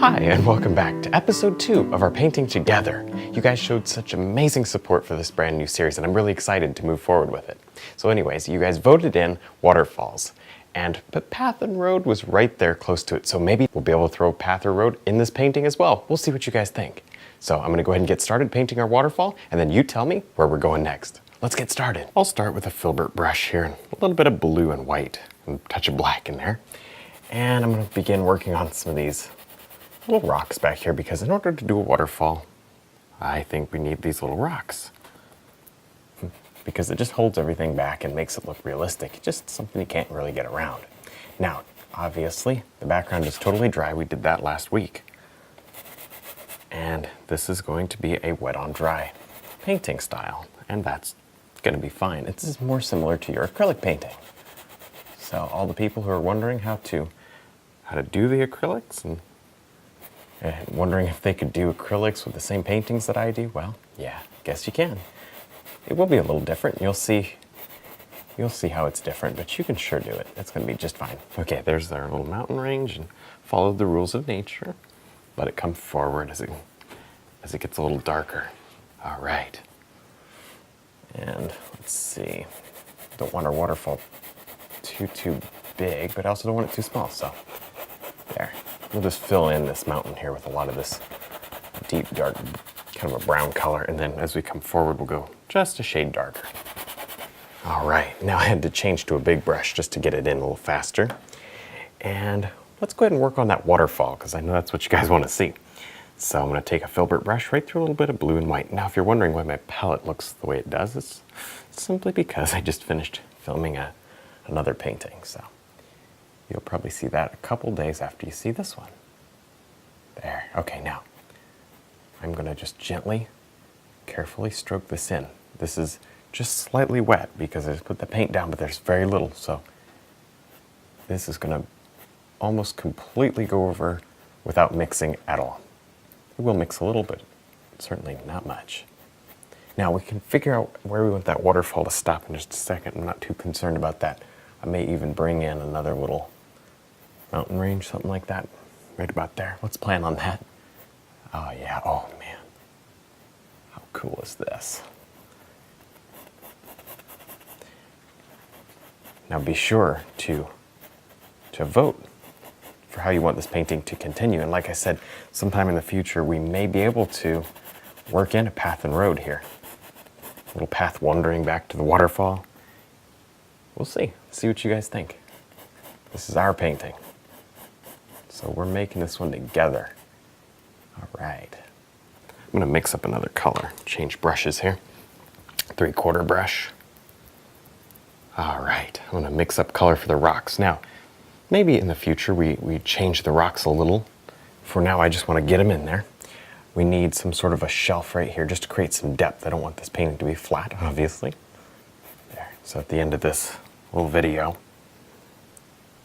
Hi, and welcome back to episode 2 of our Painting Together. You guys showed such amazing support for this brand new series, and I'm really excited to move forward with it. So anyways, you guys voted in Waterfalls, but Path and Road was right there close to it, so maybe we'll be able to throw Path or Road in this painting as well. We'll see what you guys think. So I'm gonna go ahead and get started painting our waterfall, and then you tell me where we're going next. Let's get started. I'll start with a filbert brush here, and a little bit of blue and white, and a touch of black in there. And I'm gonna begin working on some of these little rocks back here, because in order to do a waterfall, I think we need these little rocks. Because it just holds everything back and makes it look realistic. It's just something you can't really get around. Now, obviously, the background is totally dry. We did that last week. And this is going to be a wet on dry painting style, and that's going to be fine. This is more similar to your acrylic painting. So all the people who are wondering how to do the acrylics and wondering if they could do acrylics with the same paintings that I do, well, yeah, guess you can. It will be a little different. You'll see how it's different, but you can sure do it. It's going to be just fine. Okay, there's our little mountain range, and follow the rules of nature. Let it come forward as it gets a little darker. All right. And let's see. Don't want our waterfall too big, but I also don't want it too small, so there. We'll just fill in this mountain here with a lot of this deep, dark, kind of a brown color, and then as we come forward, we'll go just a shade darker. All right, now I had to change to a big brush just to get it in a little faster. And let's go ahead and work on that waterfall, because I know that's what you guys want to see. So I'm going to take a filbert brush right through a little bit of blue and white. Now, if you're wondering why my palette looks the way it does, it's simply because I just finished filming another painting. So you'll probably see that a couple days after you see this one. There. Okay, now I'm going to just gently, carefully stroke this in. This is just slightly wet because I just put the paint down, but there's very little. So this is going to almost completely go over without mixing at all. It will mix a little, but certainly not much. Now we can figure out where we want that waterfall to stop in just a second. I'm not too concerned about that. I may even bring in another little mountain range, something like that, right about there. Let's plan on that. Oh yeah, oh man. How cool is this? Now be sure to vote for how you want this painting to continue. And like I said, sometime in the future, we may be able to work in a path and road here. A little path wandering back to the waterfall. We'll see what you guys think. This is our painting. So we're making this one together. All right. I'm gonna mix up another color, change brushes here. 3/4 brush. All right, I'm gonna mix up color for the rocks. Now, maybe in the future we change the rocks a little. For now, I just wanna get them in there. We need some sort of a shelf right here just to create some depth. I don't want this painting to be flat, obviously. There, so at the end of this little video,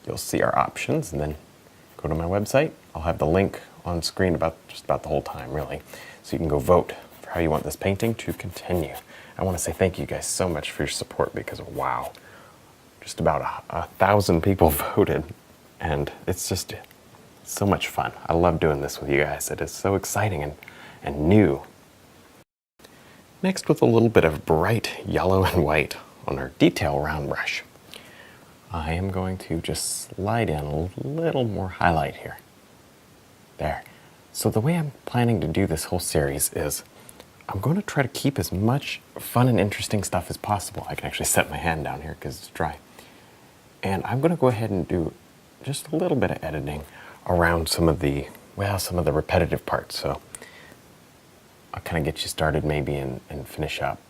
you'll see our options, and then go to my website. I'll have the link on screen just about the whole time, really. So you can go vote for how you want this painting to continue. I want to say thank you guys so much for your support, because wow, just about 1,000 people voted, and it's just so much fun. I love doing this with you guys. It is so exciting and new. Next, with a little bit of bright yellow and white on our detail round brush, I am going to just slide in a little more highlight here. There. So the way I'm planning to do this whole series is I'm going to try to keep as much fun and interesting stuff as possible. I can actually set my hand down here because it's dry. And I'm going to go ahead and do just a little bit of editing around some of the repetitive parts. So I'll kind of get you started maybe and finish up.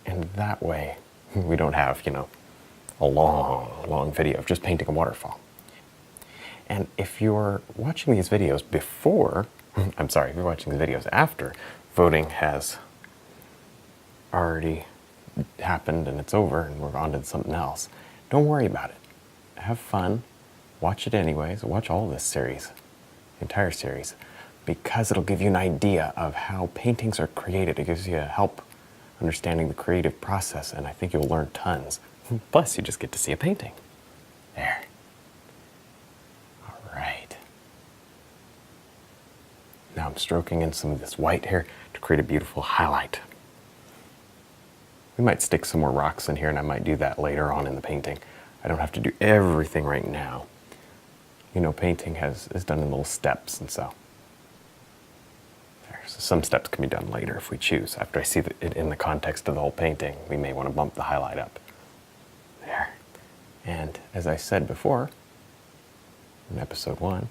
And that way we don't have, a long video of just painting a waterfall. And if you're watching these videos before, if you're watching the videos after voting has already happened and it's over and we're on to something else, don't worry about it. Have fun. Watch it anyways. Watch all this series, the entire series, because it'll give you an idea of how paintings are created. It gives you help understanding the creative process, and I think you'll learn tons. Plus, you just get to see a painting. There. All right. I'm stroking in some of this white here to create a beautiful highlight. We might stick some more rocks in here, and I might do that later on in the painting. I don't have to do everything right now. You know, painting is done in little steps, and so so some steps can be done later if we choose. After I see it in the context of the whole painting, we may want to bump the highlight up. There. And as I said before, in episode 1, you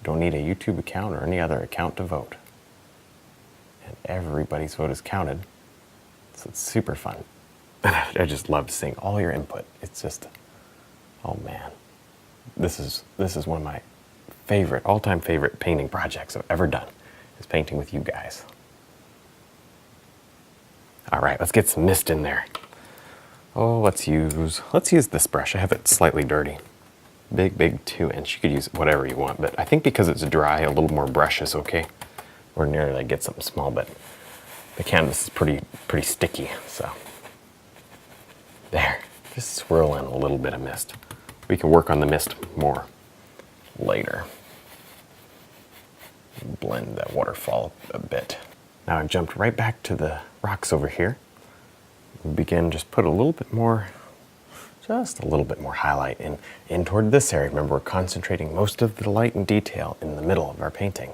don't need a YouTube account or any other account to vote. And everybody's vote is counted, so it's super fun. I just love seeing all your input. It's just, oh man. This is one of my all-time favorite painting projects I've ever done, is painting with you guys. All right, let's get some mist in there. Oh, let's use this brush. I have it slightly dirty. Big 2-inch. You could use whatever you want, but I think because it's dry, a little more brush is okay. Ordinarily, I'd get something small, but the canvas is pretty sticky, so. There, just swirl in a little bit of mist. We can work on the mist more later. Blend that waterfall a bit. Now I've jumped right back to the rocks over here. We begin just put a little bit more, just a little bit more highlight in toward this area. Remember, we're concentrating most of the light and detail in the middle of our painting,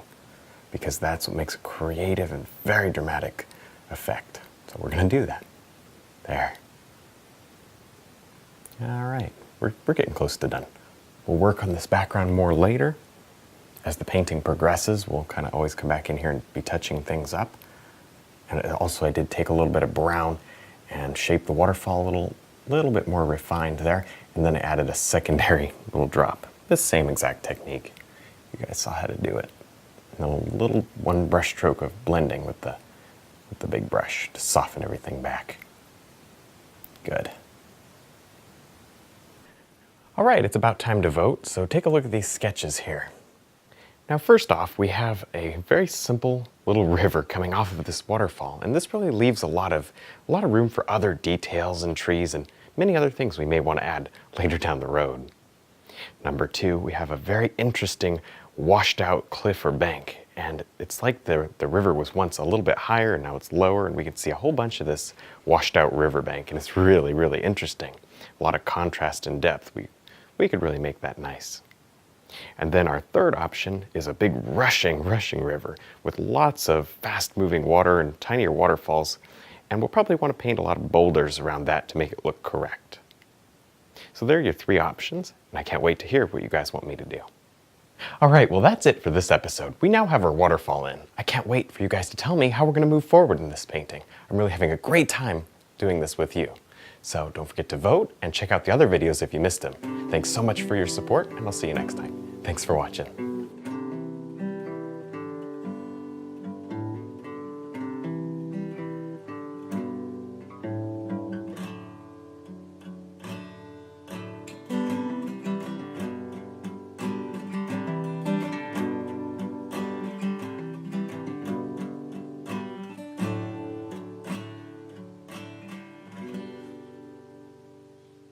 because that's what makes a creative and very dramatic effect. So we're going to do that. There. All right, we're getting close to done. We'll work on this background more later. As the painting progresses, we'll kind of always come back in here and be touching things up. And also, I did take a little bit of brown and shape the waterfall a little bit more refined there, and then I added a secondary little drop. The same exact technique. You guys saw how to do it. And a little one brush stroke of blending with the big brush to soften everything back. Good. All right, it's about time to vote, so take a look at these sketches here. Now, first off, we have a very simple little river coming off of this waterfall, and this really leaves a lot of room for other details and trees and many other things we may want to add later down the road. Number 2, we have a very interesting washed out cliff or bank, and it's like the river was once a little bit higher and now it's lower, and we can see a whole bunch of this washed out riverbank, and it's really, really interesting. A lot of contrast and depth. We could really make that nice. And then our third option is a big rushing river with lots of fast-moving water and tinier waterfalls, and we'll probably want to paint a lot of boulders around that to make it look correct. So there are your 3 options, and I can't wait to hear what you guys want me to do. All right, well that's it for this episode. We now have our waterfall in. I can't wait for you guys to tell me how we're going to move forward in this painting. I'm really having a great time doing this with you. So don't forget to vote and check out the other videos if you missed them. Thanks so much for your support, and I'll see you next time. Thanks for watching.